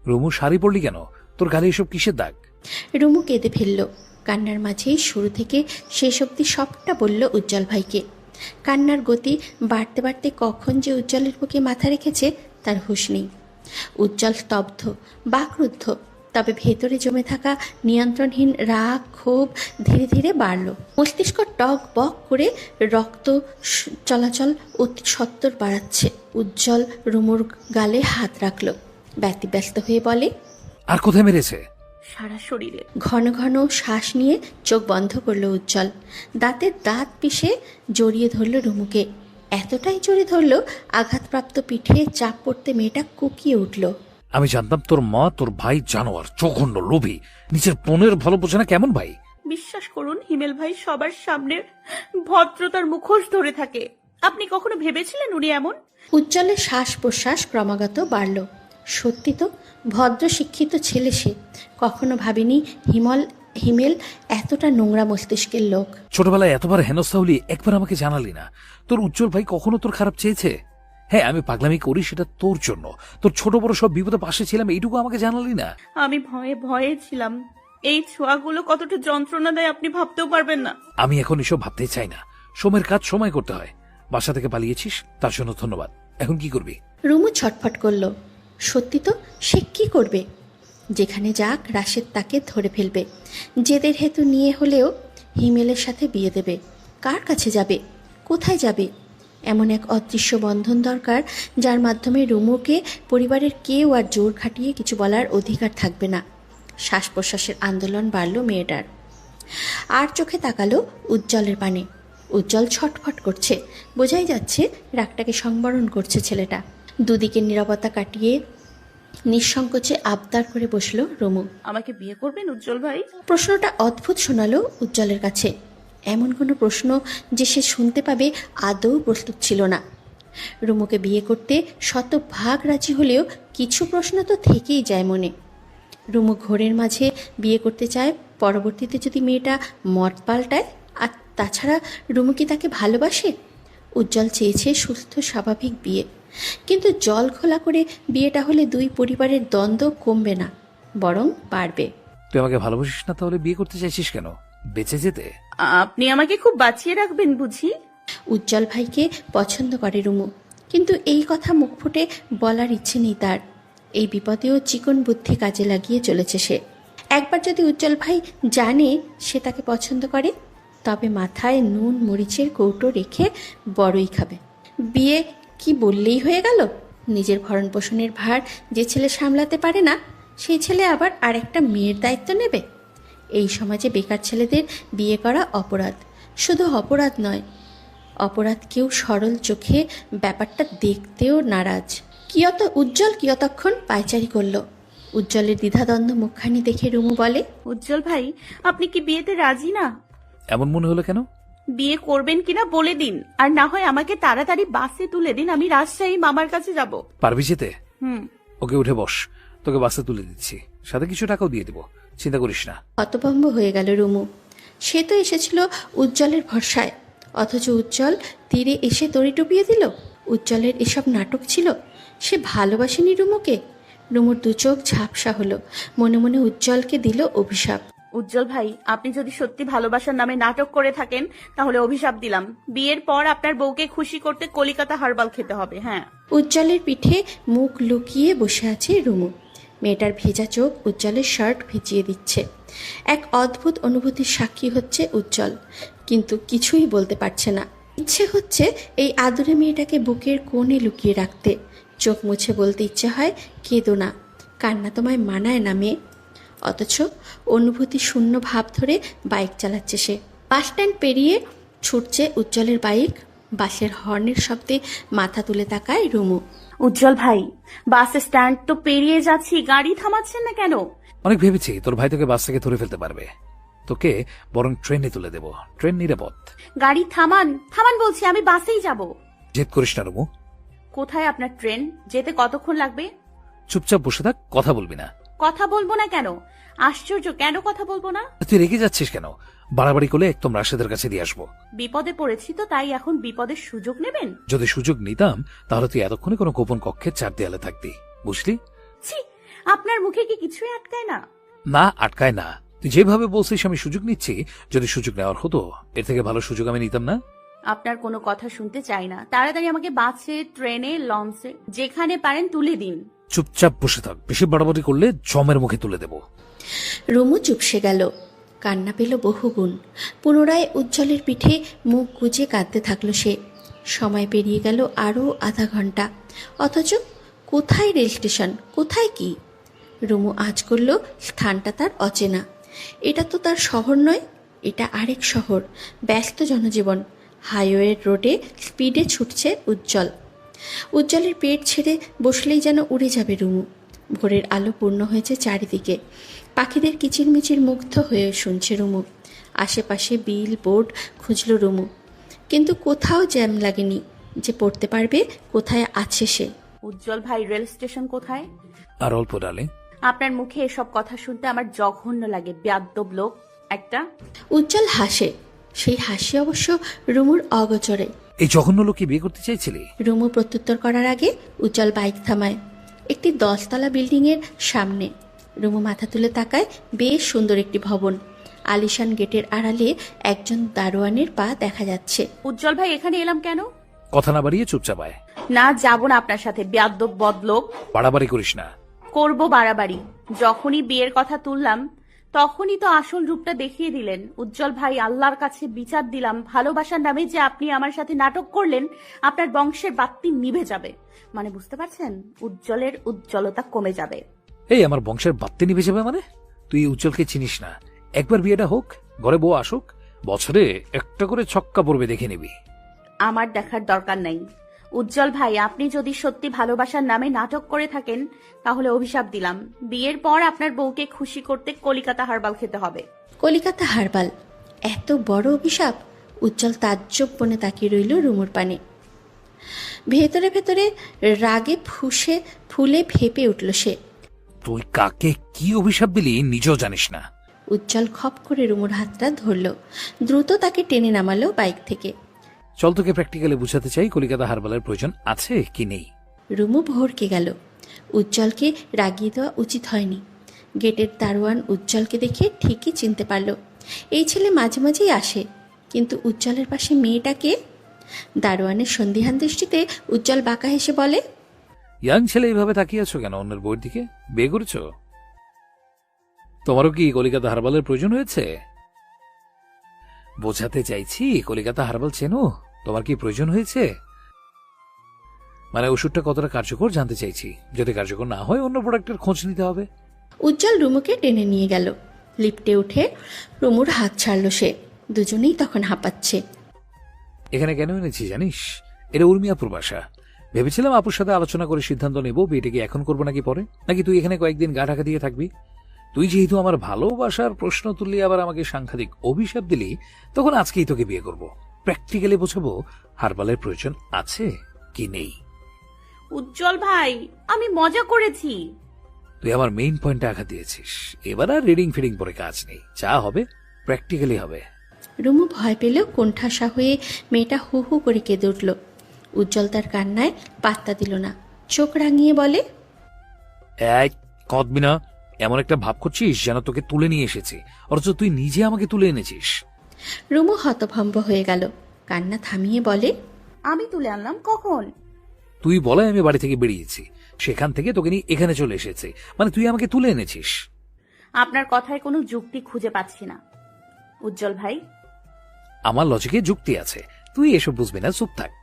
রুমু, শাড়ি পরলি কেন? তোর গালে এসব কিসের দাগ? রুমু কেঁদে ফেলল। কান্নার মাঝেই শুরু থেকে শেষ অবধি সবটা বলল উজ্জ্বল ভাইকে। কান্নার গতি বাড়তে বাড়তে কখন যে উজ্জ্বলের বুকে মাথা রেখেছে তার হুঁশ নেই। উজ্জ্বল স্তব্ধ, বাকরুদ্ধ, তবে ভেতরে জমে থাকা নিয়ন্ত্রণহীন রাগ ক্ষোভ ধীরে ধীরে বাড়ল। মস্তিষ্ক টক বক করে রক্ত চলাচল অতি সত্বর বাড়াচ্ছে। উজ্জ্বল রুমুর গালে হাত রাখল, ব্যতিব্যস্ত হয়ে বলে, আর কোথায় মেরেছে? সারা শরীরে। ঘন ঘন শ্বাস নিয়ে চোখ বন্ধ করল উজ্জ্বল। দাঁতের দাঁত পিষে জড়িয়ে ধরল রুমুকে। এতটাই জড়িয়ে ধরল আঘাতপ্রাপ্ত পিঠে চাপ পড়তে মেয়েটা কুকিয়ে উঠল। আমি জানতাম তোর মা তোর ভাই জানোয়ার, জঘন্য, লোভী, নিজের বোনের ভালো বোঝে না। কেমন ভাই? বিশ্বাস করুন হিমেল ভাই সবার সামনে ভদ্রতার মুখোশ ধরে থাকে। আপনি কখনো ভেবেছিলেন উনি এমন? উজ্জ্বলের শ্বাস প্রশ্বাস ক্রমাগত বাড়ল। সত্যি তো ভদ্র শিক্ষিত ছেলে সে। কখনো ভাবেনি হিমেল এতটা নোংরা মস্তিষ্কের লোক। ছোটবেলায় এতবার হেনস্থা হলি, একবার আমাকে জানালি না? তোর উজ্জ্বল ভাই কখনো তোর খারাপ চেয়েছে? হ্যাঁ, আমি পাগলামি করি সেটা তোর জন্য। তোর ছোট বড় সব বিপদে পাশে ছিলাম, এইটুকু আমাকে জানালি না? আমি ভয়ে ভয়ে ছিলাম। এই ছোঁয়াগুলো কতটা যন্ত্রণা দেয় আপনি ভাবতেও পারবেন না। আমি এখন এসব ভাবতে চাই না। সময়ের কাজ সময় করতে হয়। বাসা থেকে পালিয়েছিস, তার জন্য ধন্যবাদ। এখন কি করবি? রুমু ছটফট করল। সত্যি তো, সে কি করবে? যেখানে যাক রাশেদ তাকে ধরে ফেলবে। জেদের হেতু নিয়ে হলেও হিমেলের সাথে বিয়ে দেবে। কার কাছে যাবে? কোথায় যাবে? এমন এক অদৃশ্য বন্ধন দরকার যার মাধ্যমে রুমুকে পরিবারের কেউ আর জোর খাটিয়ে কিছু বলার অধিকার থাকবে না। শ্বাস প্রশ্বাসের আন্দোলন বাড়ল মেয়েটার। আর চোখে তাকালো উজ্জ্বলের পানে। উজ্জ্বল ছটফট করছে, বোঝাই যাচ্ছে রাগটাকে সংবরণ করছে ছেলেটা। দুদিকে নীরবতা কাটিয়ে নিঃসংকোচে আবদার করে বসল রুমু। আমাকে বিয়ে করবেন উজ্জ্বল ভাই? প্রশ্নটা অদ্ভুত শোনালো উজ্জ্বলের কাছে। এমন কোনো প্রশ্ন যে সে শুনতে পাবে আদৌ প্রস্তুত ছিল না। রুমুকে বিয়ে করতে শতভাগ রাজি হলেও কিছু প্রশ্ন তো থেকেই যায় মনে। রুমু ঘোরের মাঝে বিয়ে করতে চায়, পরবর্তীতে যদি মেয়েটা মত পাল্টায়। আর তাছাড়া রুমু কি তাকে ভালোবাসে? উজ্জ্বল চেয়েছে সুস্থ স্বাভাবিক বিয়ে, কিন্তু জল খোলা করে বিয়েটা হলে দুই পরিবারের দ্বন্দ্ব কমবে না, বরং বাড়বে। তুই আমাকে ভালোবাসিস না, তাহলে বিয়ে করতে চাইছিস কেন? বেঁচে যেতে? আপনি আমাকে খুব বাঁচিয়ে রাখবেন বুঝি? উজ্জ্বল ভাইকে পছন্দ করে রুমু, কিন্তু এই কথা মুখ ফুটে বলার ইচ্ছে নেই তার। এই বিপদেও চিকন বুদ্ধি কাজে লাগিয়ে চলেছে সে। একবার যদি উজ্জ্বল ভাই জানে সে তাকে পছন্দ করে, তবে মাথায় নুন মরিচের কৌটো রেখে বড়ই খাবে। বিয়ে কি বললেই হয়ে গেল? নিজের ভরণ পোষণের ভার যে ছেলে সামলাতে পারে না, সেই ছেলে আবার আরেকটা মেয়ের দায়িত্ব নেবে? এই সমাজে বেকার ছেলেদের বিয়ে করা অপরাধ। শুধু অপরাধ নয়, অপরাধ কেউ সরল চোখে ব্যাপারটা দেখতেও নারাজ। উজ্জ্বল কিয়তক্ষণ পায়চারি করল। উজ্জ্বলের দ্বিধাদ্বন্দ্ব মুখখানি দেখে রুমু বলে, উজ্জ্বল ভাই, আপনি কি বিয়েতে রাজি না? এমন মনে হলো কেন? বিয়ে করবেন কিনা বলে দিন, আর না হয় আমাকে তাড়াতাড়ি বাসে তুলে দিন। আমি রাজশাহী মামার কাছে যাব। পারবি যেতে? ওকে, উঠে বস, তোকে বাসে তুলে দিচ্ছি, সাথে কিছু টাকাও দিয়ে দেবো, চিন্তা করিস না। হতভম্ব হয়ে গেল রুমু। সে তো এসেছিল উজ্জ্বলের ভরসায়, অথচ উজ্জ্বল তীরে এসে দড়ি টুপিয়ে দিল। উজ্জ্বলের এসব নাটক ছিল। সে ভালোবাসেনি রুমুকে। রুমুর দুচোখ ঝাপসা হলো, মনে মনে উজ্জ্বলকে দিল অভিশাপ। উজ্জ্বল ভাই, আপনি যদি সত্যি ভালোবাসার নামে নাটক করে থাকেন তাহলে অভিশাপ দিলাম। বিয়ের পর আপনার বউকে খুশি করতে কলিকাতা হারবাল খেতে হবে। হ্যাঁ। উজ্জ্বলের পিঠে মুখ লুকিয়ে বসে আছে রুমু। মেয়েটার ভেজা চোখ উজ্জ্বলের শার্ট ভিজিয়ে দিচ্ছে। এক অদ্ভুত অনুভূতির সাক্ষী হচ্ছে উজ্জ্বল, কিন্তু কিছুই বলতে পারছে না। ইচ্ছে হচ্ছে এই আদুরে মেয়েটাকে বুকের কোণে লুকিয়ে রাখতে। চোখ মুছে বলতে ইচ্ছে হয়, কেঁদো না, কান্না তোমায় মানায় না মেয়ে। অথচ অনুভূতি শূন্য ভাব ধরে বাইক চালাচ্ছে সে। বাস স্ট্যান্ড পেরিয়ে ছুটছে উজ্জ্বলের বাইক। বাসের হর্নের শব্দে মাথা তুলে তাকায় রুমু। উজ্জ্বল ভাই, বাস স্ট্যান্ড তো পেরিয়ে যাচ্ছি, গাড়ি থামাচ্ছেন না কেন? অনেক ভেবেছি তোর ভাই তোকে বাস থেকে ধরে ফেলতে পারবে, তোকে বরং ট্রেনে তুলে দেব, ট্রেন নিরাপদ। গাড়ি থামান, থামান বলছি, আমি বাসেই যাব। জেদ করিস না রুমু। কোথায় আপনার ট্রেন? যেতে কতক্ষণ লাগবে? চুপচাপ বসে থাক, কথা বলবি না। কথা বলবো না কেন? আশ্চর্য, কেন কথা বলবো না? তুই রেগে যাচ্ছিস কেন? বাড়াবাড়ি করলে একদম রাশেদের কাছে দিয়ে আসবো। বিপদে পড়েছি তো, তাই এখন বিপদের সুযোগ নেবেন? যদি সুযোগ নিতাম তাহলে তুই এতক্ষণে কোনো গোপন কক্ষের চার দেয়ালে থাকতি, বুঝলি? ছি, আপনার মুখে কি কিছুই আটকায় না? না, আটকায় না। তুই যেভাবে বলছিস আমি সুযোগ নিচ্ছি, যদি সুযোগ নেওয়ার হতো এর থেকে ভালো সুযোগ আমি নিতাম না। আপনার কোনো কথা শুনতে চাই না। তাড়াতাড়ি আমাকে বাসে, ট্রেনে, লঞ্চে, যেখানে পারেন তুলে দিন। চুপচাপ বসে থাক, বেশি বাড়াবাড়ি করলে জমের মুখে তুলে দেব। রুমু চুপসে গেল, কান্না পেল বহুগুণ। পুনরায় উজ্জ্বলের পিঠে মুখ গুজে কাঁদতে থাকলো সে। সময় পেরিয়ে গেল আরও আধা ঘন্টা, অথচ কোথায় রেল স্টেশন, কোথায় কি? রুমু আজ করল স্থানটা তার অচেনা। এটা তো তার শহর নয়, এটা আরেক শহর, ব্যস্ত জনজীবন। হাইওয়ে রোডে স্পিডে ছুটছে উজ্জ্বল। উজ্জ্বলের পেট ছেড়ে বসলেই যেন উড়ে যাবে রুমু। ভোরের আলো পূর্ণ হয়েছে চারিদিকে, পাখিদের কিচিরমিচির মুগ্ধ হয়ে শুনছে রুমু। আশেপাশে বিল বোর্ড খুঁজল রুমু, কিন্তু কোথাও জ্যাম লাগেনি যে পড়তে পারবে কোথায় আছে সে। উজ্জ্বল ভাই, রেল স্টেশন কোথায়? আর অল্প ডালে। আপনার মুখে এসব কথা শুনতে আমার জঘন্য লাগে, বেয়াদ্দব লোক একটা। উজ্জ্বল হাসে, সেই হাসি অবশ্য রুমুর অগোচরে। এই জঘন্য লোককে বিয়ে করতে চাইছিলি? রুমু প্রত্যুত্তর করার আগে উজ্জ্বল বাইক থামায় একটি 10 তলা বিল্ডিংয়ের সামনে। রুমু মাথা তুলে তাকায়, বেশ সুন্দর একটি ভবন। আলিশান গেটের আড়ালে একজন দারোয়ানের পা দেখা যাচ্ছে। উজ্জ্বল ভাই, এখানে এলাম কেন? কথা না বাড়িয়ে চুপচাপ আয়। না, যাব না আপনার সাথে, বেয়াদ্দব বদলোক। বাড়াবাড়ি করিস না। করব বাড়াবাড়ি। যখনই বিয়ের কথা তুললাম তখনই তো আসল রূপটা দেখিয়ে দিলেন। উজ্জ্বল ভাই, আল্লাহর কাছে বিচার দিলাম, ভালোবাসার নামে যে আপনি আমার সাথে নাটক করলেন, আপনার বংশের বাতি নিভে যাবে। মানে বুঝতে পারছেন, উজ্জ্বলের উজ্জ্বলতা কমে যাবে। এই আমার বংশের বাত্তি নিভে যাবে মানে? তুই উজ্জ্বলকে চিনিস না। একবার বিয়েটা হোক, ঘরে বউ আসুক, বছরে একটা করে ছক্কা পড়বে, দেখে নিবি। আমার দেখার দরকার নাই। উজ্জ্বল ভাই, আপনি যদি সত্যি ভালোবাসার নামে নাটক করে থাকেন তাহলে অভিশাপ দিলাম, বিয়ের পর আপনার বউকে খুশি করতে কলিকাতা হারবাল খেতে হবে। কলিকাতা হারবাল? এত বড় অভিশাপ? উজ্জ্বল তাজ্জব বনে তাকিয়ে রইল রুমুর পানে। ভেতরে ভেতরে রাগে ফুলে ফেপে উঠল সে। তুই কাকে কি অভিশাপ দিলি নিজেও জানিস না। উজ্জ্বল খপ করে রুমুর হাতটা ধরল, দ্রুত তাকে টেনে নামালো বাইক থেকে। চল, তোকে প্র্যাকটিক্যালি বুঝাতে চাই কলিকাতা হারবালের প্রয়োজন আছে কি নেই। রুমু ভরকে গেল। উজ্জ্বলকে রাগিয়ে দেওয়া উচিত হয়নি। গেটের দারোয়ান উজ্জ্বলকে দেখে ঠিকই চিনতে পারল। এই ছেলে মাঝে মাঝেই আসে, কিন্তু উজ্জ্বলের পাশে মেয়েটাকে। দারোয়ানের সন্দিহান দৃষ্টিতে উজ্জ্বল বাঁকা হেসে বলে, ইয়াং ছেলে এইভাবে তাকিয়ে আছো কেন অন্যের বউয়ের দিকে? বিয়ে করেছ? তোমারও কি কলিকাতা হারবালের প্রয়োজন হয়েছে? বোঝাতে চাইছি, কলিকাতা হারবাল চেনো? তোমার কি প্রয়োজন হয়েছে? মানে ওষুধটা কতটা কার্যকর জানতে চাইছি। যদি কার্যকর না হয় অন্য প্রোডাক্টের খোঁজ নিতে হবে। উজ্জ্বল রুমুকে টেনে নিয়ে গেল। লিফটে উঠে রুমুর হাত ছাড়ল সে। দুজনেই তখন হাঁপাচ্ছে। এখানে কেন এনেছি জানিস? এটা উর্মিয়াপুর বাসা। ভেবেছিলাম আপুর সাথে আলোচনা করে সিদ্ধান্ত নেব বিয়েটা কি এখন করবো নাকি পরে, নাকি তুই এখানে কয়েকদিন গা ঢাকা দিয়ে থাকবি। তুই যেহেতু আমার ভালোবাসার প্রশ্ন তুললি, আবার আমাকে সাংঘাতিক অভিশাপ দিলি, তখন আজকেই তোকে বিয়ে করব। প্র্যাকটিক্যালি বোঝাবো হারবালের প্রয়োজন আছে কি নেই। উজ্জ্বল ভাই, আমি মজা করেছি। তুই আমার মেইন পয়েন্টে আঘাত দিয়েছিস। এবার আর রিডিং ফিডিং পরে কাজ নেই, যা হবে প্র্যাকটিক্যালি হবে। রুমু ভয় পেলেও কোণঠাসা হয়ে মেয়েটা হু হু করে কেঁদে উঠল। উজ্জ্বল তার কান্নায় পাত্তা দিল না, চোখ রাঙিয়ে বলে, এই কদবি না, এমন একটা ভাব করছিস যেন তোকে তুলে নিয়ে এসেছি, অথচ তুই নিজে আমাকে তুলে এনেছিস। রুমু হতভম্ব হয়ে গেল, কান্না থামিয়ে বলে, আমি তুলে আনলাম কখন? তুই বলে আমি বাড়ি থেকে বেরিয়েছি, সেখান থেকে তোকে নিয়ে এখানে চলে এসেছে, মানে তুই আমাকে তুলে এনেছিস। আপনার কথায় কোনো যুক্তি খুঁজে পাচ্ছি না উজ্জ্বল ভাই। আমার লজিকে যুক্তি আছে, তুই এসব বুঝবি না, চুপ থাক।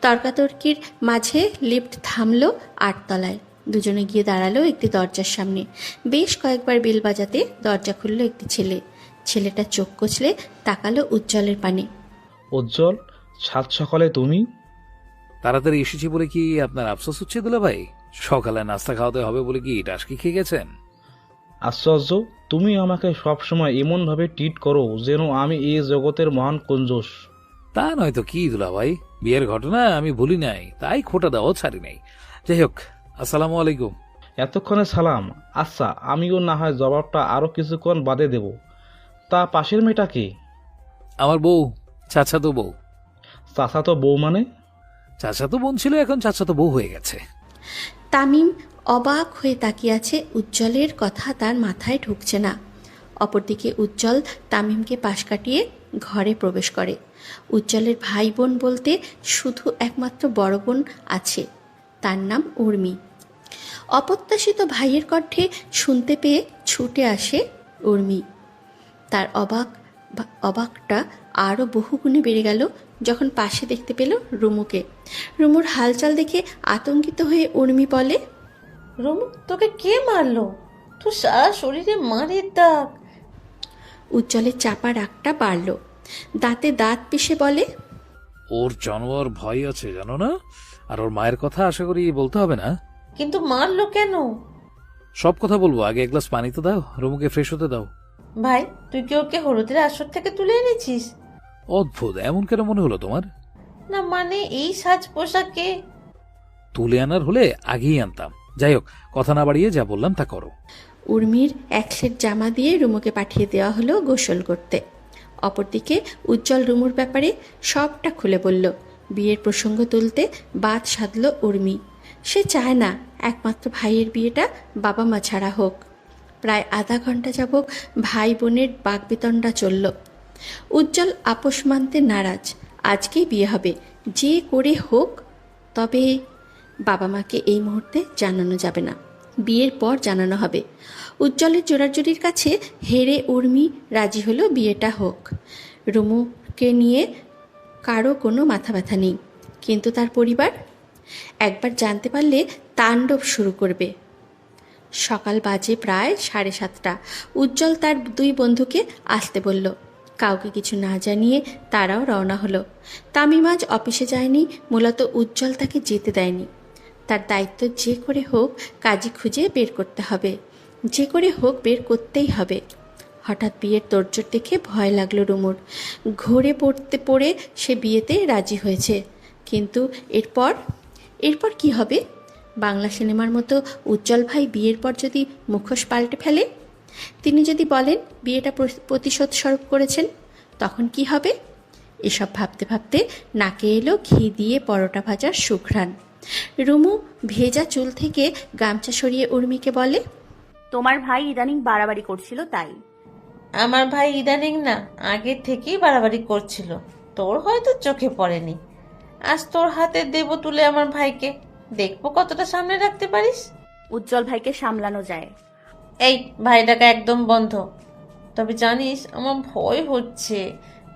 তর্কাতর্কির মাঝে লিফট থামলো 8 তলায়। দুজনে গিয়ে দাঁড়ালো একটি দরজার সামনে। বেশ কয়েকবার বেল বাজাতে দরজা খুলল একটি ছেলে। ছেলেটা চোখ কচলে তাকালো উজ্জ্বলের পানে। উজ্জ্বল, সাত সকালে তুমি? তাড়াতাড়ি এসেছি বলে কি আপনার আফসোস হচ্ছে দুলা ভাই? সকালে নাস্তা খাওয়াতে হবে বলে কি টাসকি খেয়ে গেছেন? আশ্চর্য, তুমি আমাকে সবসময় এমনভাবে ট্রিট করো যেন আমি এই জগতের মহান কঞ্জুস। তা নয় তো কি দুলা ভাই, বিয়ের ঘটনা আমি ভুলি নাই, তাই খোটা দেওয়াও ছাড়ি নাই। যাই হোক, আসসালামু আলাইকুম। এতক্ষণে সালাম? আচ্ছা, আমিও না হয় জবাবটা আরো কিছুক্ষণ বাদে দেব। তা পাশের মেয়েটা কে? আমার বউ, চাচাতো বউ। চাচাতো বউ মানে? চাচাতো বোন ছিল, এখন চাচাতো বউ হয়ে গেছে। তামিম অবাক হয়ে তাকিয়ে আছে। উজ্জ্বলের কথা তার মাথায় ঢুকছে না। অপরদিকে উজ্জ্বল তামিমকে পাশ কাটিয়ে ঘরে প্রবেশ করে। উজ্জ্বলের ভাই বোন বলতে শুধু একমাত্র বড় বোন আছে, তার নাম উর্মি। অপ্রত্যাশিত ভাইয়ের কণ্ঠে শুনতে পেয়ে ছুটে আসে উর্মি। তার অবাকটা আরও বহুগুণে বেড়ে গেল যখন পাশে দেখতে পেল রুমুকে। রুমুর হালচাল দেখে আতঙ্কিত হয়ে উর্মি বলে, রুমু, তোকে কে মারলো? তোর সারা শরীরে মারের দাগ। উজ্জ্বলের চাপা রাগটা বাড়ল। দাঁতে দাঁত পিষে বলে, ওর জানোয়ার ভয় আছে জানো না? আর ওর মায়ের কথা আশা করি বলতে হবে না। কিন্তু মারলো কেন? সব কথা বলবো, আগে এক গ্লাস পানি তো দাও, রুমুকে ফ্রেশ হতে দাও। ভাই, তুই কি ওকে হলুদের আসর থেকে তুলে এনেছিস? অদ্ভুত, এমন কেন মনে হলো তোমার? না মানে এই সাজ পোশাকে? তুলে আনার হলে আগেই আনতাম। যাই হোক, কথা না বাড়িয়ে যা বললাম তা করো। উর্মির এক সেট জামা দিয়ে রুমুকে পাঠিয়ে দেওয়া হলো গোসল করতে। অপরদিকে উজ্জ্বল রুমুর ব্যাপারে সবটা খুলে বলল। বিয়ের প্রসঙ্গ তুলতে বাদ সাধল উর্মি। সে চায় না একমাত্র ভাইয়ের বিয়েটা বাবা মা ছাড়া হোক। প্রায় আধা ঘন্টা যাবৎ ভাই বোনের বাকবিতণ্ডা চলল। উজ্জ্বল আপোষ মানতে নারাজ। আজকেই বিয়ে হবে, যে করে হোক। তবে বাবা মাকে এই মুহূর্তে জানানো যাবে না, বিয়ের পর জানানো হবে। উজ্জ্বলের জোরাজুরির কাছে হেরে উর্মি রাজি হলো বিয়েটা হোক। রুমুকে নিয়ে কারো কোনো মাথা ব্যথা নেই, কিন্তু তার পরিবার একবার জানতে পারলে তাণ্ডব শুরু করবে। সকাল বাজে প্রায় 7:30। উজ্জ্বল তার দুই বন্ধুকে আসতে বলল। কাউকে কিছু না জানিয়ে তারাও রওনা হলো। তামিম আজ অফিসে যায়নি, মূলত উজ্জ্বল তাকে যেতে দেয়নি। তার দায়িত্ব যে করে হোক কাজী খুঁজে বের করতে হবে, যে করে হোক বের করতেই হবে। হঠাৎ বিয়ের তোড়জোড় দেখে ভয় লাগলো রুমুর। ঘরে পড়ে সে বিয়েতে রাজি হয়েছে, কিন্তু এরপর কি হবে? বাংলা সিনেমার মতো উজ্জ্বল ভাই বিয়ের পর যদি মুখোশ পাল্টে ফেলে, তিনি যদি বলেন বিয়েটা প্রতিশোধ স্বরূপ করেছেন, তখন কি হবে? এসব ভাবতে ভাবতে নাকে এলো ঘি দিয়ে পরোটা ভাজার সুঘ্রাণ। রুমু ভেজা চুল থেকে গামছা সরিয়ে উর্মিকে বলে, তোমার ভাই ইদানিং বাড়াবাড়ি করছিল তাই। আমার ভাই ইদানিং না, আগে থেকেই বাড়াবাড়ি করছিল। তোর হয়তো চোখে পড়েনি। আজ তোর হাতে দেব তুলে আমার ভাইকে, দেখবো কতটা সামনে রাখতে পারিস। উজ্জ্বল ভাইকে সামলানো যায়। এই ভাই ডাকা একদম বন্ধ। তবে জানিস, আমার ভয় হচ্ছে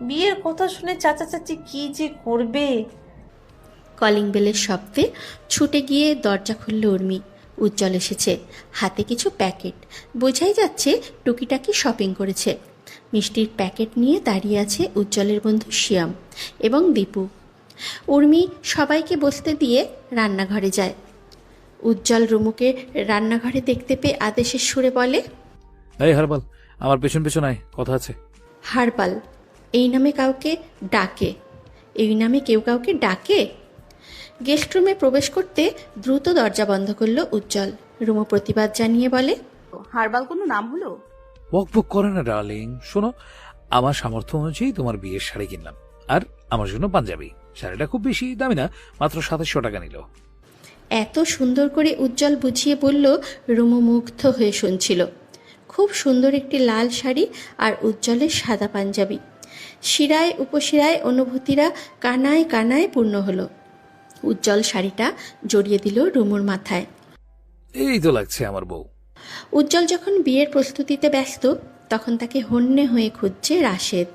বিয়ের কথা শুনে চাচা চাচি কি যে করবে। কলিং বেলের শব্দে ছুটে গিয়ে দরজা খুলল উর্মি। উজ্জ্বল এসেছে, হাতে কিছু প্যাকেট। বোঝাই যাচ্ছে টুকিটাকি শপিং করেছে। মিষ্টির প্যাকেট নিয়ে দাঁড়িয়ে আছে উজ্জ্বলের বন্ধু শিয়াম এবং দীপু। উর্মি সবাইকে বসতে দিয়ে রান্নাঘরে যায়। উজ্জ্বল রুমুকে রান্নাঘরে দেখতে পেয়ে আদেশের সুরে বলে, এই হারবাল, আমার পেছন পেছন আয়, কথা আছে। হারপাল এই নামে কাউকে ডাকে? এই নামে কেউ কাউকে ডাকে? গেস্ট রুমে প্রবেশ করতে দ্রুত দরজা বন্ধ করলো উজ্জ্বল। রুমু প্রতিবাদ জানিয়ে বলে, হারবাল কোনো নাম হলো? বক বক করে না ডার্লিং। শোনো, আমার সামর্থ্য অনুযায়ী তোমার বিয়ের শাড়ি কিনলাম, আর আমার জন্য পাঞ্জাবি। শাড়িটা খুব বেশি দামি না, মাত্র 2700 টাকা নিল। এত সুন্দর করে উজ্জ্বল বুঝিয়ে বলল, রুমু মুগ্ধ হয়ে শুনছিল। খুব সুন্দর একটি লাল শাড়ি আর উজ্জ্বলের সাদা পাঞ্জাবি। শিরায় উপশিরায় অনুভূতিরা কানায় কানায় পূর্ণ হলো। উজ্জ্বল শাড়িটা জড়িয়ে দিল রুমুর মাথায়। এই তো লাগছে আমার বউ। উজ্জ্বল যখন বিয়ের প্রস্তুতিতে ব্যস্ত, তখন তাকে হন্যে হয়ে খুঁজছে রাশেদ।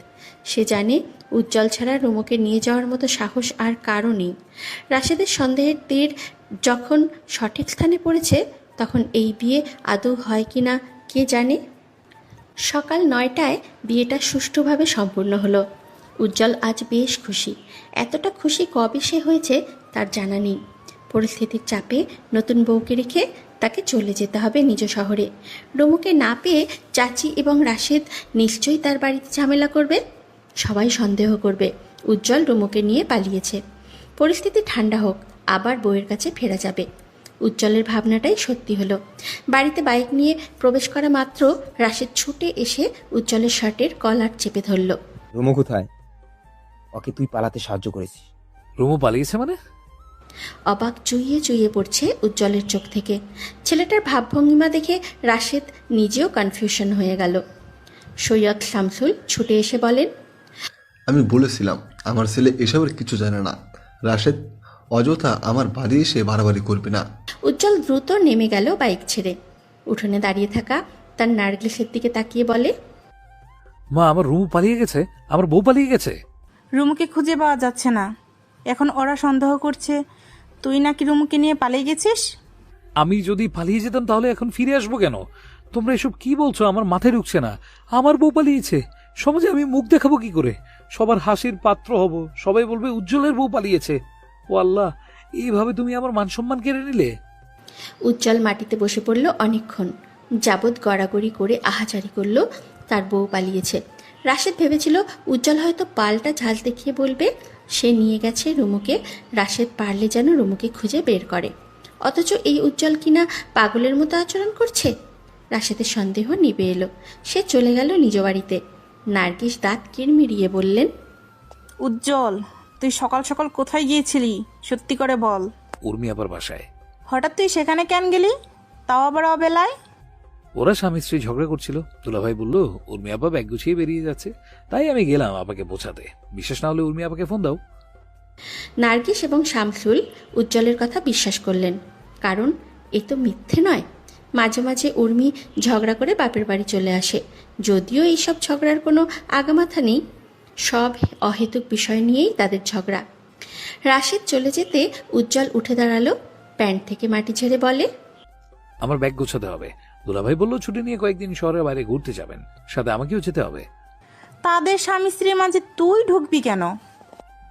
সে জানে উজ্জ্বল ছাড়া রুমুকে নিয়ে যাওয়ার মতো সাহস আর কারও নেই। রাশেদের সন্দেহের তীর যখন সঠিক স্থানে পড়েছে, তখন এই বিয়ে আদৌ হয় কি না কে জানে। সকাল 9টায় বিয়েটা সুষ্ঠুভাবে সম্পূর্ণ হলো। উজ্জ্বল আজ বেশ খুশি। এতটা খুশি কবে সে হয়েছে তার জানা নেই। পরিস্থিতির চাপে নতুন বউকে রেখে তাকে চলে যেতে হবে নিজ শহরে। রুমুকে না পেয়ে চাচি এবং রাশেদ নিশ্চয়ই তার বাড়িতে ঝামেলা করবে। সবাই সন্দেহ করবে উজ্জ্বল রুমুকে নিয়ে পালিয়েছে। পরিস্থিতি ঠান্ডা হোক, আবার বউয়ের কাছে ফেরা যাবে। উজ্জ্বলের ভাবনাটাই সত্যি হলো। বাড়িতে বাইক নিয়ে প্রবেশ করা মাত্র রাশেদ ছুটে এসে উজ্জ্বলের শার্টের কলার চেপে ধরল। রুমু কোথায়? ওকে তুই পালাতে সাহায্য করেছিস। রুমু পালিয়েছে মানে? অবাক চুইয়ে চুইয়ে পড়ছে উজ্জ্বলের চোখ থেকে। ছেলেটার ভাবভঙ্গিমা দেখে রাশেদ নিজেও কনফিউশন হয়ে গেল। সৈয়দ শামসুল ছুটে এসে বলেন, আমি বলেছিলাম আমার ছেলে এসবের কিছু জানে না। রাশেদ, অযথা আমার বাড়ি এসে বাড়াবাড়ি করবে না। উজ্জ্বল দ্রুত নেমে গেল বাইক ছেড়ে। উঠোনে দাঁড়িয়ে থাকা তার নার্গিসের দিকে তাকিয়ে বলে, মা, আমার রুমু পালিয়ে গেছে, আমার বউ পালিয়ে গেছে। রুমুকে খুঁজে পাওয়া যাচ্ছে না। এখন ওরা সন্দেহ করছে তুই নাকি রুমুকে নিয়ে পালিয়ে গেছিস। আমি যদি পালিয়ে যেতাম তাহলে এখন ফিরে আসবো কেন? তোমরা এসব কি বলছো? আমার মাথায় ঢুকছে না। আমার বউ পালিয়েছে, সমাজে আমি মুখ দেখাবো কি করে? সবার হাসির পাত্র হব, সবাই বলবে উজ্জ্বলের বউ পালিয়েছে। ও আল্লাহ, এইভাবে তুমি আমার মান সম্মান কেড়ে নিলে। উজ্জ্বল মাটিতে বসে পড়ল। অনেকক্ষণ যাবৎ গড়াগড়ি করে আহাজারি করল তার বউ পালিয়েছে। রাশেদ ভেবেছিল উজ্জ্বল হয়তো পাল্টা ঝাল দেখিয়ে বলবে সে নিয়ে গেছে রুমুকে। রাশেদ পারলে যেন রুমুকে খুঁজে বের করে, অথচ এই উজ্জ্বল কিনা পাগলের মতো আচরণ করছে। রাশেদের সন্দেহ নিভে এলো। সে চলে গেল নিজ বাড়িতে। নার্গিস দাঁত কিড়মিড়িয়ে বললেন, উজ্জ্বল, তুই সকাল সকাল কোথায় গিয়েছিলি? সত্যি করে বল। উর্মি আবার বাসায়। হঠাৎ তুই সেখানে কেন গেলি, তাও আবার অবেলায়? ওরা স্বামী স্ত্রী ঝগড়া করছিল। দুলাভাই বলল উর্মি আপা ব্যাগ গুছিয়ে বেরিয়ে যাচ্ছে, তাই আমি গেলাম আপাকে বোঝাতে। বিশ্বাস না হলে উর্মি আপাকে ফোন দাও। নার্গিস এবং শামসুল উজ্জ্বলের কথা বিশ্বাস করলেন, কারণ এ তো মিথ্যে নয়। মাঝে মাঝে উর্মি ঝগড়া করে বাপের বাড়ি চলে আসে, যদিও এইসব ঝগড়ার কোনো আগামাথা নেই। সব অহেতুক বিষয় নিয়েই তাদের ঝগড়া। রাশেদ চলে যেতে উজ্জ্বল উঠে দাঁড়ালো, প্যান্ট থেকে মাটি ঝেড়ে বলে, আমার ব্যাগ গোছাতে হবে। দুলাভাই বলল ছুটি নিয়ে কয়েকদিন শহরের বাইরে ঘুরতে যাবেন, সাথে আমাকেও যেতে হবে। তাদের স্বামী স্ত্রীর মাঝে তুই ঢুকবি কেন?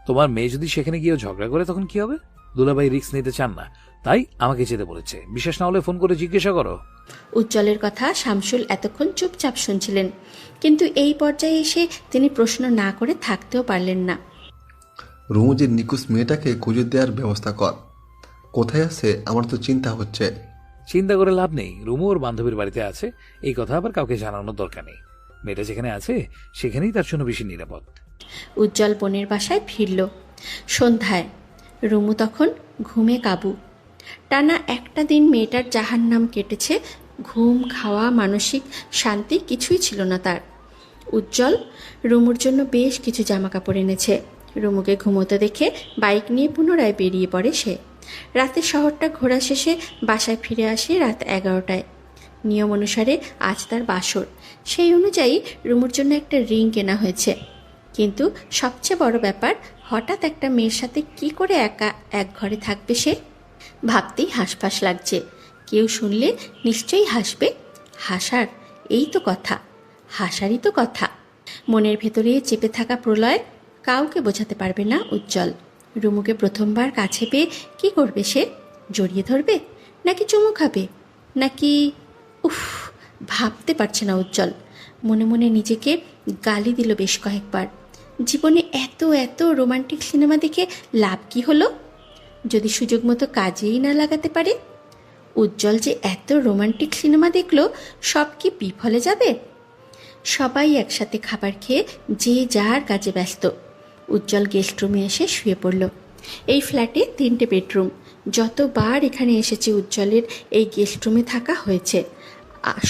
তোমার মেয়ে যদি সেখানে গিয়ে ঝগড়া করে তখন কি হবে? দুলাভাই রিস্ক নিতে চান না, তাই আমাকে যেতে বলেছে। বিশ্বাস না হলে ফোন করে জিজ্ঞাসা করো। উজ্জ্বলের কথা শামসুল এতক্ষণ চুপচাপ শুনছিলেন, কিন্তু এই পর্যায়ে এসে তিনি প্রশ্ন না করে থাকতেও পারলেন না। রুমুজির নিকুজ মেয়েটাকে খুঁজে দেওয়ার ব্যবস্থা কর। কোথায় আছে আমার তো চিন্তা হচ্ছে। চিন্তা করে লাভ নেই, রুমু ওর বান্ধবীর বাড়িতে আছে, এই কথা আবার কাউকে জানানোর দরকার নেই। মেয়েটা যেখানে আছে সেখানেই তার জন্য বেশি নিরাপদ। উজ্জ্বল বোনের বাসায় ফিরল সন্ধ্যায়। রুমু তখন ঘুমে কাবু। টানা একটা দিন মেয়েটার জাহান্নাম কেটেছে। ঘুম, খাওয়া, মানসিক শান্তি কিছুই ছিল না তার। উজ্জ্বল রুমুর জন্য বেশ কিছু জামা কাপড় এনেছে। রুমুকে ঘুমোতে দেখে বাইক নিয়ে পুনরায় বেরিয়ে পড়ে সে। রাতে শহরটা ঘোরা শেষে বাসায় ফিরে আসে রাত 11টায়। নিয়ম অনুসারে আজ তার বাসর। সেই অনুযায়ী রুমুর জন্য একটা রিং কেনা হয়েছে। কিন্তু সবচেয়ে বড় ব্যাপার, হঠাৎ একটা মেয়ের সাথে কি করে একা এক ঘরে থাকবে সে? ভাবতেই হাঁসফাঁস লাগছে। কেউ শুনলে নিশ্চয়ই হাসবে। হাসার এই তো কথা, হাসারই তো কথা। মনের ভেতরে চেপে থাকা প্রলয় কাউকে বোঝাতে পারবে না উজ্জ্বল। রুমুকে প্রথমবার কাছে পেয়ে কি করবে সে? জড়িয়ে ধরবে, নাকি চুমু খাবে, নাকি উফ, ভাবতে পারছে না উজ্জ্বল। মনে মনে নিজেকে গালি দিল বেশ কয়েকবার। জীবনে এত এত রোমান্টিক সিনেমা দেখে লাভ কি হলো, যদি সুযোগ মতো কাজেই না লাগাতে পারে? উজ্জ্বল যে এত রোমান্টিক সিনেমা দেখলো, সব কি বিফলে যাবে? সবাই একসাথে খাবার খেয়ে যে যার কাজে ব্যস্ত। উজ্জ্বল গেস্ট রুমে এসে শুয়ে পড়ল। এই ফ্ল্যাটে 3টে বেডরুম। যতবার এখানে এসেছে উজ্জ্বলের এই গেস্ট রুমে থাকা হয়েছে।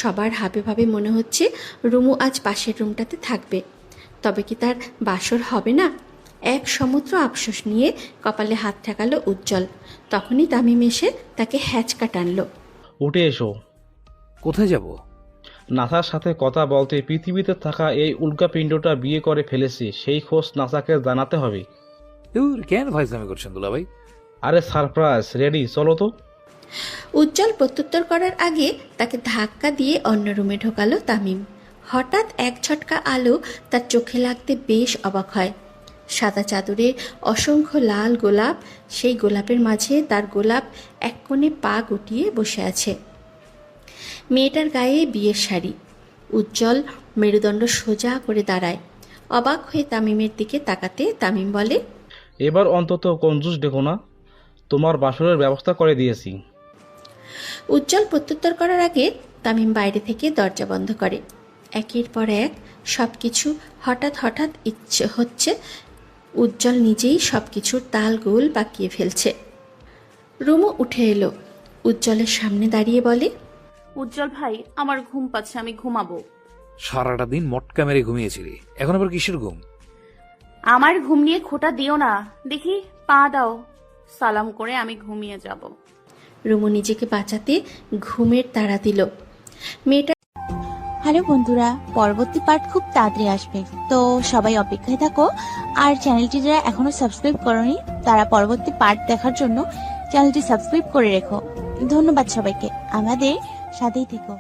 সবার হাবে ভাবে মনে হচ্ছে রুমু আজ পাশের রুমটাতে থাকবে। তবে কি তার বাসর হবে না? এক সমুদ্র আফসোস নিয়ে কপালে হাত ঠেকালো উজ্জ্বল। তখনই তামিম এসে তাকে হ্যাচকা টানল। উঠে এসো। কোথায় যাব? নাসার সাথে কথা বলতে পৃথিবীতে থাকা এই উল্কাপিণ্ডটা বিয়ে করে ফেলেছে, সেই খোঁজ নাসাকে জানাতে হবে। কেন ফাইজলামি করছেন দুলাভাই? আরে সারপ্রাইজ রেডি, চলো তো। উজ্জ্বল প্রত্যুত্তর করার আগে তাকে ধাক্কা দিয়ে অন্য রুমে ঢোকালো তামিম। হঠাৎ এক ঝটকা আলো তার চোখে লাগতে বেশ অবাক হয়। সাদা চাদরে অসংখ্য লাল গোলাপ, সেই গোলাপের মাঝে তার গোলাপ এক কোণে পা গুটিয়ে বসে আছে। মেয়েটার গায়ে বিয়ের শাড়ি। উজ্জ্বল মেরুদণ্ড সোজা করে দাঁড়ায়। অবাক হয়ে তামিমের দিকে তাকাতে তামিম বলে, এবার অন্তত কঞ্জুস দেখো না, তোমার বাসরের ব্যবস্থা করে দিয়েছি। উজ্জ্বল প্রত্যুত্তর করার আগে তামিম বাইরে থেকে দরজা বন্ধ করে। একের পর এক সবকিছু হঠাৎ হঠাৎ ইচ্ছে হচ্ছে। উজ্জ্বল নিজেই সবকিছুর তাল গোল পাকিয়ে ফেলছে। রুমু উঠে এলো, উজ্জ্বলের সামনে দাঁড়িয়ে বলে, উজ্জ্বল ভাই আমার ঘুম পাচ্ছে, আমি ঘুমাবো। সারাটা দিন মটকা মেরে ঘুমিয়েছিলি, এখন আবার কিসের ঘুম? আমার ঘুম নিয়ে খোঁটা দিও না, দেখি পা দাও, সালাম করে আমি ঘুমিয়ে যাব। রুমু নিজেকে বাঁচাতে ঘুমের তাড়া দিল। মেয়েটা হ্যালো বন্ধুরা, পরবর্তী পার্ট খুব তাড়াতাড়ি আসবে, তো সবাই অপেক্ষায় থাকো। আর চ্যানেলটি যারা এখনো সাবস্ক্রাইব করোনি তারা পরবর্তী পার্ট দেখার জন্য চ্যানেলটি সাবস্ক্রাইব করে রেখো। ধন্যবাদ সবাইকে, আমাদের সাথেই থেকো।